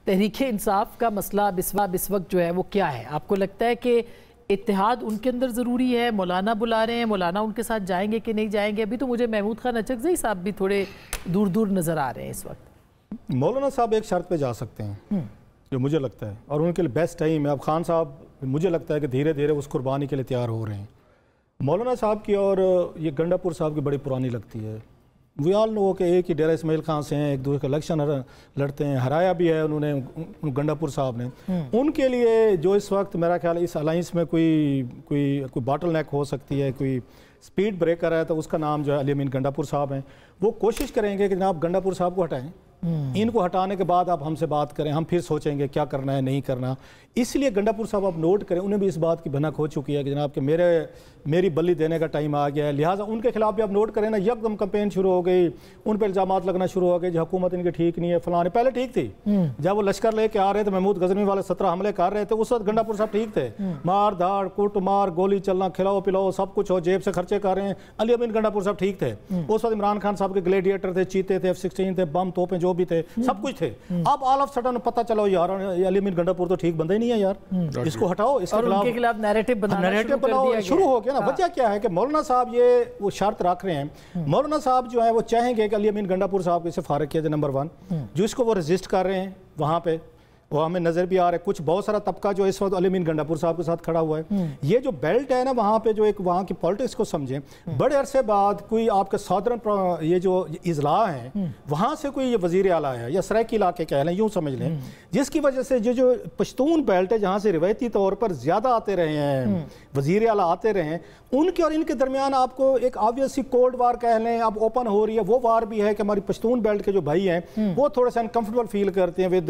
تحریک انصاف کا مسئلہ اس وقت جو ہے وہ کیا ہے؟ آپ کو لگتا ہے کہ اتحاد ان کے اندر ضروری ہے؟ مولانا بلا رہے ہیں، مولانا ان کے ساتھ جائیں گے کہ نہیں جائیں گے؟ ابھی تو مجھے محمود خان اچکزئی صاحب بھی تھوڑے دور دور نظر آ رہے ہیں اس وقت۔ مولانا صاحب ایک شرط پہ جا سکتے ہیں جو مجھے لگتا ہے، اور ان کے لیے بیسٹ ٹائم ہے۔ اب خان صاحب مجھے لگتا ہے کہ دھیرے دھیرے اس قربانی کے لیے تیار ہو رہے ہیں۔ مولانا صاحب کی اور یہ گنڈا پور صاحب کی بڑی پرانی لگتی ہے۔ وی آل نو کہ ایک ہی ڈیرہ اسماعیل خان سے ہیں، ایک دوسرے کا الیکشن لڑتے ہیں، ہرایا بھی ہے انہوں نے گنڈا پور صاحب نے۔ ان کے لیے جو اس وقت میرا خیال ہے اس الائنس میں کوئی باٹل نیک ہو سکتی ہے، کوئی سپیڈ بریکر ہے، تو اس کا نام جو ہے علی امین گنڈا پور صاحب ہیں۔ وہ کوشش کریں گے کہ جناب گنڈا پور صاحب کو ہٹائیں، ان کو ہٹانے کے بعد آپ ہم سے بات کریں، ہم پھر سوچیں گے کیا کرنا ہے نہیں کرنا۔ اس لیے گنڈا پور صاحب آپ نوٹ کریں، انہیں بھی اس بات کی بھنک ہو چکی ہے کہ جناب کہ میری بلی دینے کا ٹائم آ گیا ہے، لہٰذا ان کے خلاف بھی آپ نوٹ کریں نا، یکدم کمپین شروع ہو گئی، ان پہ الزامات لگنا شروع ہو گئے، جو حکومت ان کی ٹھیک نہیں ہے فلاں۔ پہلے ٹھیک تھی، جب وہ لشکر لے کے آ رہے تھے، محمود غزنوی والے 17 حملے کر رہے تھے، اس وقت گنڈا پور صاحب ٹھیک تھے۔ مار دھاڑ کٹ مار گولی چلنا، کھلاؤ پلاؤ سب کچھ ہو، جیب سے خرچے کر رہے ہیں، علی امین گنڈا پور صاحب ٹھیک تھے۔ اس وقت عمران خان صاحب کے گلیڈیٹر تھے، چیتے تھے، F-16 تھے، بم توپیں جو بھی تھے، سب کچھ تھے۔ اب آل آف سڈن پتہ چلو یار علی امین گنڈا پور تو ٹھیک بندہ ہی نہیں ہے یار، اس کو ہٹاؤ، اس کے خلاف نیریٹو بنانا شروع ہو گیا نا۔ وجہ کیا ہے کہ مولانا صاحب یہ وہ شرط رکھ رہے ہیں، مولانا صاحب جو ہے وہ چاہیں گے کہ علی امین گنڈا پور صاحب کو اسے فارغ کیا جائے، نمبر 1 جو اس کو وہ رجسٹ کر رہے ہیں وہاں پہ، وہ ہمیں نظر بھی آ رہا ہے، کچھ بہت سارا طبقہ جو اس وقت علی امین گنڈا پور صاحب کے ساتھ کھڑا ہوا ہے۔ یہ جو بیلٹ ہے نا وہاں پہ، جو ایک وہاں کی پالیٹکس کو سمجھیں، بڑے عرصے بعد کوئی آپ کے سادرن یہ جو اضلاع ہیں وہاں سے کوئی یہ وزیر اعلیٰ ہے یا سرائکی علاقے کہہ لیں، یوں سمجھ لیں، جس کی وجہ سے جو پشتون بیلٹ ہے جہاں سے روایتی طور پر زیادہ آتے رہے ہیں وزیر اعلیٰ آتے رہے ہیں، ان کے اور ان کے درمیان آپ کو ایک آبویس سی کولڈ وار کہہ لیں، اب اوپن ہو رہی ہے۔ وہ وار بھی ہے کہ ہماری پشتون بیلٹ کے جو بھائی ہیں وہ تھوڑے سے انکمفرٹیبل فیل کرتے ہیں ود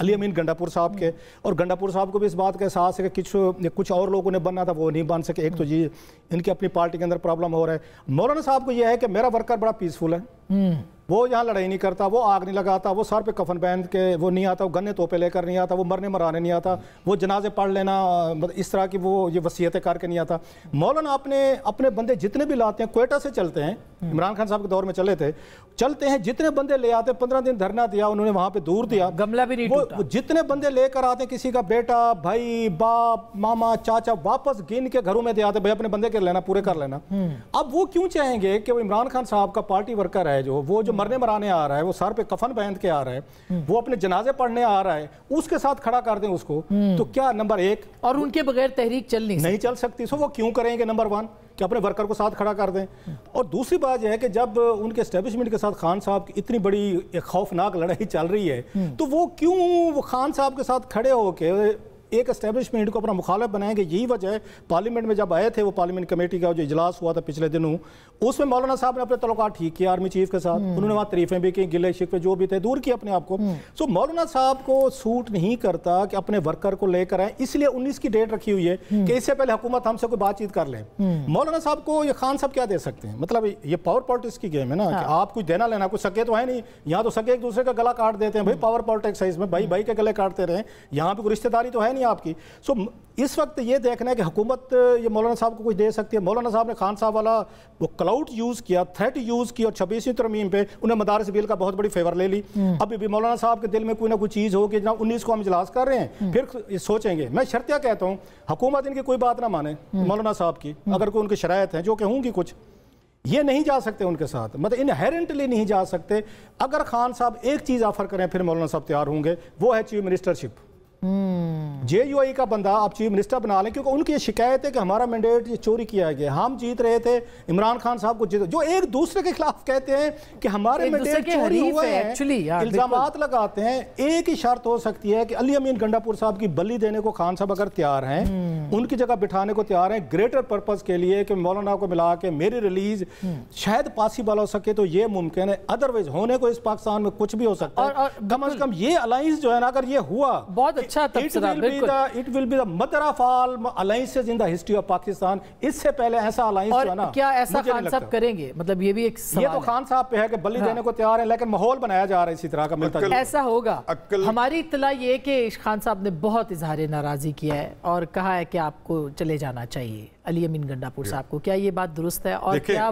علی امین گنڈا پور صاحب کے، اور گنڈا پور صاحب کو بھی اس بات کا احساس ہے کہ کچھ اور لوگوں نے بننا تھا وہ نہیں بن سکے۔ ایک تو جی ان کی اپنی پارٹی کے اندر پرابلم ہو رہا ہے۔ مولانا صاحب کو یہ ہے کہ میرا ورکر بڑا پیسفل ہے، وہ یہاں لڑائی نہیں کرتا، وہ آگ نہیں لگاتا، وہ سر پہ کفن پہن کے وہ نہیں آتا، وہ گنے توپے لے کر نہیں آتا، وہ مرنے مرانے نہیں آتا، وہ جنازے پڑھ لینا اس طرح کی وہ یہ وصیتیں کر کے نہیں آتا۔ مولانا اپنے بندے جتنے بھی لاتے ہیں کوئٹہ سے چلتے ہیں، عمران خان صاحب کے دور میں چلتے ہیں، جتنے بندے لے آتے ہیں، 15 دن دھرنا دیا انہوں نے وہاں پہ دور دیا، گملہ بھی نہیں ٹوٹا، وہ جتنے بندے لے کر آتے ہیں، کسی کا بیٹا بھائی باپ ماما چاچا، واپس گن کے گھروں میں دے آتے، بھائی اپنے بندے کر لینا، پورے کر لینا۔ اب وہ کیوں چاہیں گے کہ وہ عمران خان صاحب کا پارٹی ورکر ہے وہ جو مرنے مرانے آ رہا ہے، وہ سر پہ کفن پہن کے آ رہا ہے، وہ اپنے جنازے پڑھنے آ رہا ہے، اس کے ساتھ کھڑا کر دیں اس کو، تو کیا نمبر 1 اور ان کے بغیر تحریک نہیں چل سکتی، سو وہ کیوں کریں گے نمبر 1 کہ اپنے ورکر کو ساتھ کھڑا کر دیں۔ اور دوسری بات یہ ہے کہ جب ان کے اسٹیبلشمنٹ کے ساتھ خان صاحب کی اتنی بڑی ایک خوفناک لڑائی چل رہی ہے، تو وہ کیوں خان صاحب کے ساتھ کھڑے ہو کے ایک اسٹیبلشمنٹ کو اپنا مخالف بنائیں گے؟ یہی وجہ ہے پارلیمنٹ میں جب آئے تھے، وہ پارلیمنٹ کمیٹی کا جو اجلاس ہوا تھا پچھلے دنوں، اس میں مولانا صاحب نے اپنے تعلقات ٹھیک کیا آرمی چیف کے ساتھ، انہوں نے وہاں تعریفیں بھی کی، گلے شکوے جو بھی تھے دور کیا اپنے آپ کو۔ سو مولانا صاحب کو سوٹ نہیں کرتا کہ اپنے ورکر کو لے کر آئیں، اس لیے 19 کی ڈیٹ رکھی ہوئی ہے کہ اس سے پہلے حکومت ہم سے کوئی بات چیت کر لے۔ مولانا صاحب کو یہ خان صاحب کیا دے سکتے ہیں؟ مطلب یہ پاور پالیٹکس کی گیم ہے نا، کہ آپ کچھ دینا لینا، کوئی سکے تو ہے نہیں، یہاں تو سکے ایک دوسرے کا گلا کاٹ دیتے ہیں، بھائی پاور پالیٹکس ہے اس میں، بھائی کے گلے کاٹتے رہیں، یہاں پہ کوئی رشتہ داری تو ہے نہیں آپ کی۔ سو اس وقت یہ دیکھنا ہے کہ حکومت یہ مولانا صاحب کو کچھ دے سکتی ہے۔ مولانا صاحب نے خان صاحب والا وہ کلاؤٹ یوز کیا، تھریٹ یوز کی، اور 26ویں ترمیم پہ انہیں مدارس بل کا بہت بڑی فیور لے لی۔ ابھی بھی مولانا صاحب کے دل میں کوئی نہ کوئی چیز ہو کہ جناب 19 کو ہم اجلاس کر رہے ہیں، پھر سوچیں گے۔ میں شرطیہ کہتا ہوں حکومت ان کی کوئی بات نہ مانے مولانا صاحب کی، اگر کوئی ان کی شرائط ہیں جو کہ ہوں گی کچھ، یہ نہیں جا سکتے ان کے ساتھ، مطلب انہیرنٹلی نہیں جا سکتے۔ اگر خان صاحب ایک چیز آفر کریں پھر مولانا صاحب تیار ہوں گے، وہ ہے چیف منسٹرشپ۔ JUI کا بندہ آپ چیف منسٹر بنا لیں، کیونکہ ان کی یہ شکایت ہے کہ ہمارا مینڈیٹ یہ چوری کیا گیا، ہم جیت رہے تھے، عمران خان صاحب کو جو ایک دوسرے کے خلاف کہتے ہیں کہ ہمارے مینڈیٹ چوری ہوئے ہیں، الزامات لگاتے ہیں۔ ایک ہی شرط ہو سکتی ہے کہ علی امین گنڈا پور صاحب کی بلی دینے کو خان صاحب اگر تیار ہیں، ان کی جگہ بٹھانے کو تیار ہیں گریٹر پرپز کے لیے کہ مولانا کو ملا کے میری ریلیز شاید پاسبل ہو سکے، تو یہ ممکن ہے، ادروائز ہونے کو اس پاکستان میں کچھ بھی ہو سکتا ہے۔ کم از کم یہ الائنس جو ہے نا، اگر یہ ہوا، بہت اچھا تبصرہ، it will be the mother of all alliances in the history of Pakistan۔ اس سے پہلے ایسا الائنس جو ہے نا، کیا ایسا خان صاحب کریں گے؟ مطلب یہ بھی ایک سوال ہے۔ یہ تو خان صاحب پہ ہے کہ بلی دینے کو تیار ہے، لیکن ماحول بنایا جا رہا ہے اسی طرح کا ملتا جلتا۔ ایسا ہوگا؟ ہماری اطلاع یہ ہے کہ خان صاحب نے بہت اظہار ناراضی کیا ہے اور کہا ہے کہ آپ کو چلے جانا چاہیے علی امین گنڈا پور صاحب کو، کیا یہ بات درست ہے؟ اور کیا